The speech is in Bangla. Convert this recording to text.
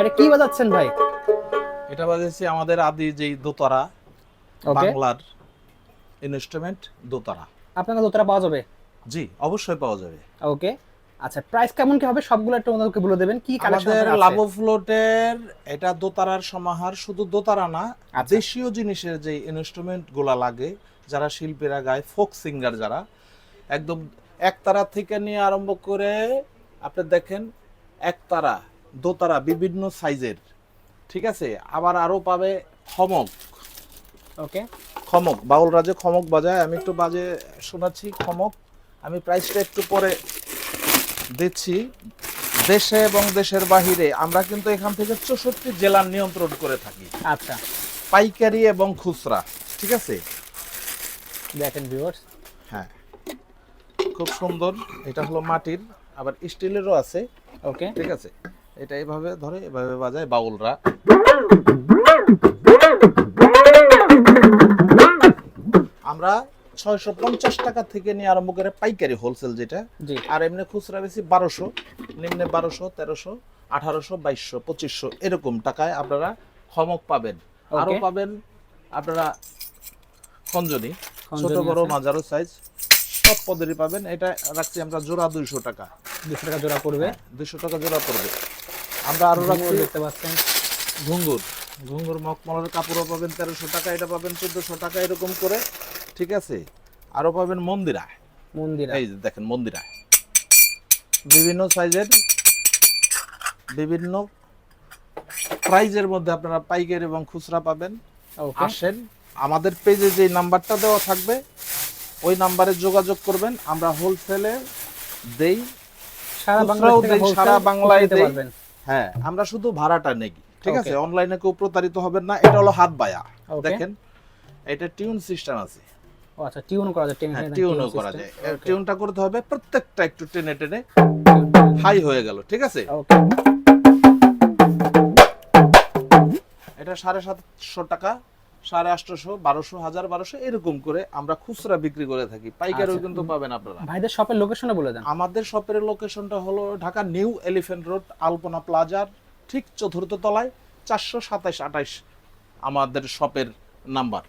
এটা কি বাজাচ্ছেন ভাই? এটা বাজাচ্ছি আমাদের আদি যেই দোতারা, ওকে, বাংলার ইনস্ট্রুমেন্ট দোতারা। আপনার কাছে দোতারা পাওয়া যাবে? জি, অবশ্যই পাওয়া যাবে। ওকে, আচ্ছা প্রাইস কেমন কি হবে সবগুলো একটু আমাদেরকে বলে দেবেন, কি কালেকশন আমাদের আপনার আছে? লাভো ফ্লোটের এটা দোতারার সমাহার, শুধু দোতারা না, আচ্ছা। দেশীয় জিনিসের যে ইনস্ট্রুমেন্ট গুলা লাগে, যারা শিল্পীরা গায়, ফোক সিঙ্গার যারা, একদম একতারা থেকে নিয়ে আরম্ভ করে আপনি দেখেন একতারা, দোতারা বিভিন্ন সাইজের, ঠিক আছে। আবার আরো পাবে খমক। ওকে, খমক বাউল রাজে খমক বাজায়, আমি একটু বাজে শোনাচ্ছি খমক। আমি প্রাইসটা একটু পরে দিচ্ছি। দেশে এবং দেশের বাহিরে আমরা কিন্তু এখান থেকে 64 জেলার নিয়ন্ত্রণ করে থাকি, আচ্ছা পাইকারি এবং খুচরা, ঠিক আছে। দেখেন ভিউয়ার্স, হ্যাঁ, খুব সুন্দর। এটা হলো মাটির, আবার স্টিলেরও আছে, ওকে ঠিক আছে। এটা এইভাবে ধরে এভাবে বাজায় বাউলরা। আমরা 650 টাকা থেকে নিয়ে আরম্ভ করে পাইকারি হোলসেল যেটা, জি আর এমনি খুচরা বেশি 1200, নিম্নে 1200, 1300, 1800, 2200, 2500 এরকম টাকায় আপনারা খমক পাবেন। আরো Okay. পাবেন আপনারা খঞ্জনি, ছোট খঞ্জনি বড় আছে। মাঝারো সাইজ সব পদেরই পাবেন। এটা রাখছি আমরা জোড়া 200 টাকা। 200 টাকা জোড়া পড়বে। 200 টাকা জোড়া পড়বে। আমরা আরো রাখছি ঘুঙুর দেখতে পাচ্ছেন, ঘুঙ্গুর, ঘুঙ্গুর মখমলের কাপড়ও পাবেন 1300 টাকা, এটা পাবেন 1400 টাকা, এরকম করে, ঠিক আছে। আরো পাবেন মন্দিরা, মন্দিরা, এই যে দেখেন মন্দিরা, বিভিন্ন সাইজের, বিভিন্ন প্রাইজের মধ্যে আপনারা পাইকারি এবং খুচরা পাবেন। ওকে আসেন, আমাদের পেজে যে নাম্বারটা দেওয়া থাকবে ওই নাম্বারে যোগাযোগ করবেন। আমরা হোলসেলে দেই, সারা খুচরাও বাংলাদেশ থেকে দেই, wholesale সারা বাংলায় নিতে দেই। পারবেন। হ্যাঁ, আমরা শুধু ভাড়াটা নেই, ঠিক আছে। Okay. অনলাইনে কেউ প্রতারিত হবেন না। এটা হলো হাত বায়া, Okay. দেখেন এটা টিউন সিস্টেম আছে। ও আচ্ছা, টিউন করা যায়, টেনে হ্যাঁ, টেনে টিউনও tune করা system. যায়। Okay. টিউনটা করতে হবে প্রত্যেকটা একটু টেনে টেনে হাই হয়ে গেল, ঠিক আছে। ওকে, এটা 750 টাকা, 850, 1200, 1000, 1200 এরকম করে আমরা খুচরা বিক্রি করে থাকি। পাইকারিও আচ্ছা। কিন্তু পাবেন আপনারা। ভাইদের শপের লোকেশনটা বলে দেন। আমাদের শপের লোকেশনটা হলো ঢাকা নিউ এলিফ্যান্ট রোড, আলপনা প্লাজার ঠিক চতুর্থ তলায়, 427-28 আমাদের শপের নাম্বার।